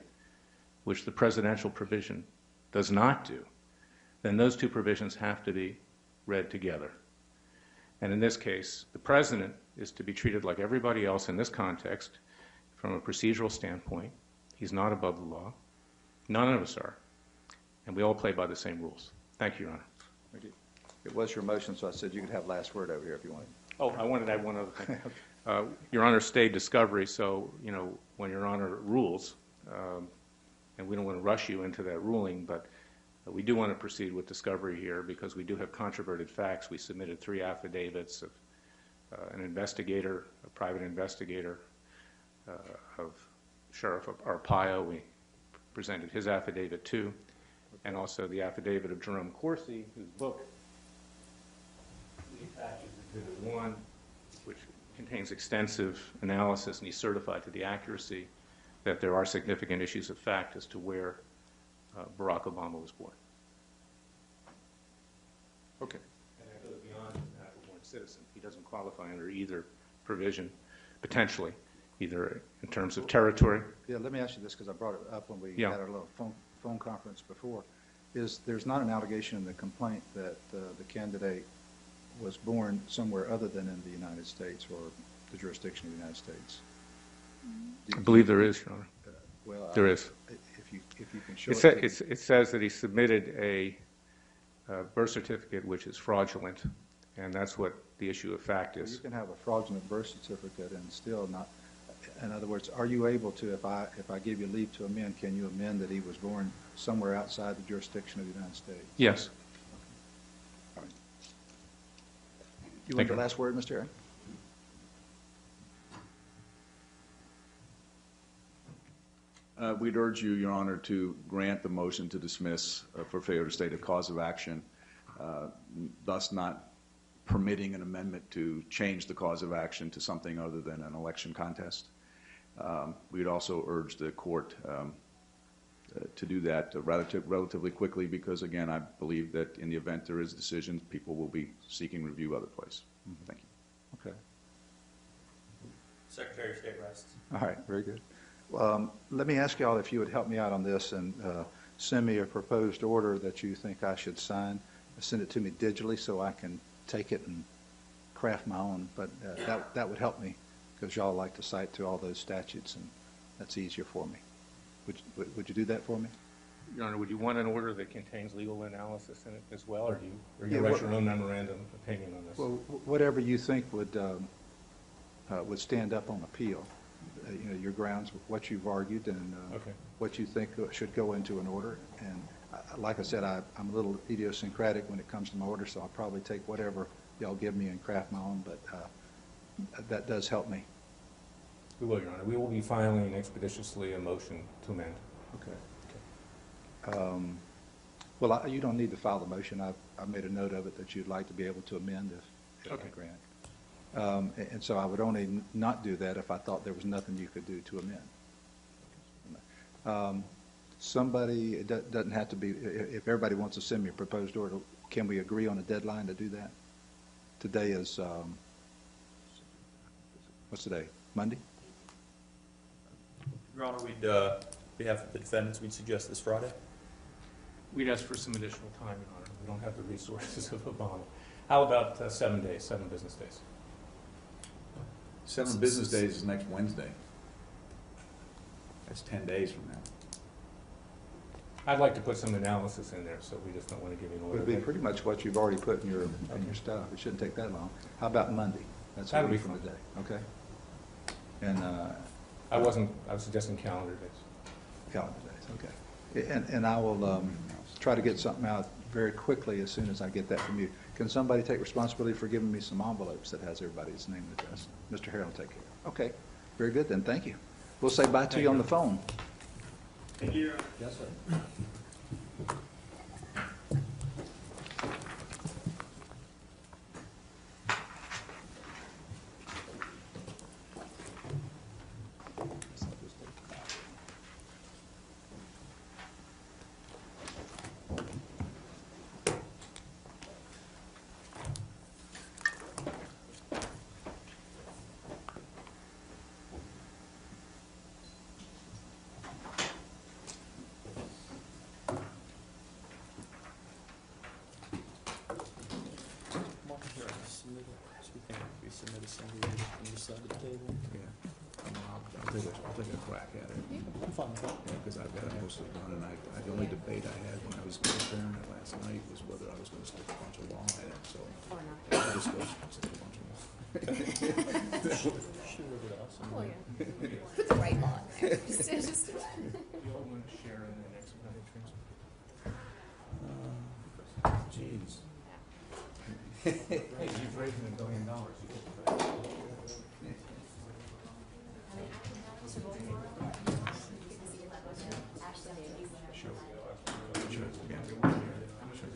which the presidential provision does not do, then those two provisions have to be read together. And in this case, the president is to be treated like everybody else in this context from a procedural standpoint. He's not above the law. None of us are. And we all play by the same rules. Thank you, Your Honor. Thank you. It was your motion, so I said you could have last word over here if you wanted. Oh, I wanted to add one other thing. Your Honor stayed discovery, so, you know, when Your Honor rules, and we don't want to rush you into that ruling, but we do want to proceed with discovery here because we do have controverted facts. We submitted 3 affidavits of an investigator, a private investigator, of Sheriff Arpaio. We presented his affidavit too, and also the affidavit of Jerome Corsi, whose book he attaches Exhibit 1, which contains extensive analysis, and he's certified to the accuracy that there are significant issues of fact as to where Barack Obama was born. Okay. And that goes beyond an natural-born citizen. He doesn't qualify under either provision, potentially, either in terms of territory. Yeah, let me ask you this because I brought it up when we Yeah. had our little phone conference before. There's not an allegation in the complaint that the candidate was born somewhere other than in the United States or the jurisdiction of the United States? I believe there is, Your Honor. Well, There is. If you can show It says that he submitted a birth certificate which is fraudulent, and that's what the issue of fact you is. can have a fraudulent birth certificate and still not. In other words, are you able to, if I give you leave to amend, can you amend that he was born somewhere outside the jurisdiction of the United States? Yes. All right. You Thank want the you. last word, Mr. Aaron? We'd urge you, Your Honor, to grant the motion to dismiss for failure to state a cause of action, thus not permitting an amendment to change the cause of action to something other than an election contest. We would also urge the court to do that relatively quickly because, again, I believe that in the event there is a decision, people will be seeking review other place. Thank you. Okay. Secretary of State rests. All right, very good. Let me ask y'all if you would help me out on this and send me a proposed order that you think I should sign. Send it to me digitally so I can take it and craft my own, but that would help me because y'all like to cite to all those statutes, and that's easier for me. Would you do that for me? Your Honor, would you want an order that contains legal analysis in it as well, or do you Yeah, write your own memorandum opinion on this? Well, whatever you think would stand up on appeal, your grounds, what you've argued, and Okay. what you think should go into an order. And like I said, I'm a little idiosyncratic when it comes to my order, so I'll probably take whatever y'all give me and craft my own, but that does help me. We will, Your Honor. We will be filing expeditiously a motion to amend. Okay. Well, you don't need to file the motion. I've made a note of it that you'd like to be able to amend if Okay. I grant. And so I would only not do that if I thought there was nothing you could do to amend. Somebody, it doesn't have to be, if everybody wants to send me a proposed order, can we agree on a deadline to do that? Today is, what's today? Monday? Your Honor, we'd, behalf of the defendants, we'd suggest this Friday. We'd ask for some additional time, Your Honor. We don't have the resources of Obama. How about 7 days, 7 business days? 7 business days is next Wednesday. That's 10 days from now. I'd like to put some analysis in there, so we just don't want to give you an It order. would be pretty much what you've already put in your stuff. It shouldn't take that long. How about Monday? That's a That'll be week from fine. today, okay? And I was suggesting calendar days. calendar days, okay. And I will try to get something out very quickly as soon as I get that from you. Can somebody take responsibility for giving me some envelopes that has everybody's name and address? Mr. Harrell will take care of it. Okay, very good then, thank you. We'll say bye to you on the phone. Thank you, Your Honor. Yes, sir. Submit a single unit from the side of the table. Yeah. I'll take a crack at it. I'm fine with that. Yeah, because I've got most of it done, and the only debate I had when I was preparing it last night was whether I was going to stick a bunch of law in it, so I just go stick a bunch of law. Sure, with us. Oh, yeah. Put the right on there. Just You all want to share in the next money transfer? Jeez. Hey, you've raised $1 billion. You get the credit. Sure. Sure. Yeah. Sure.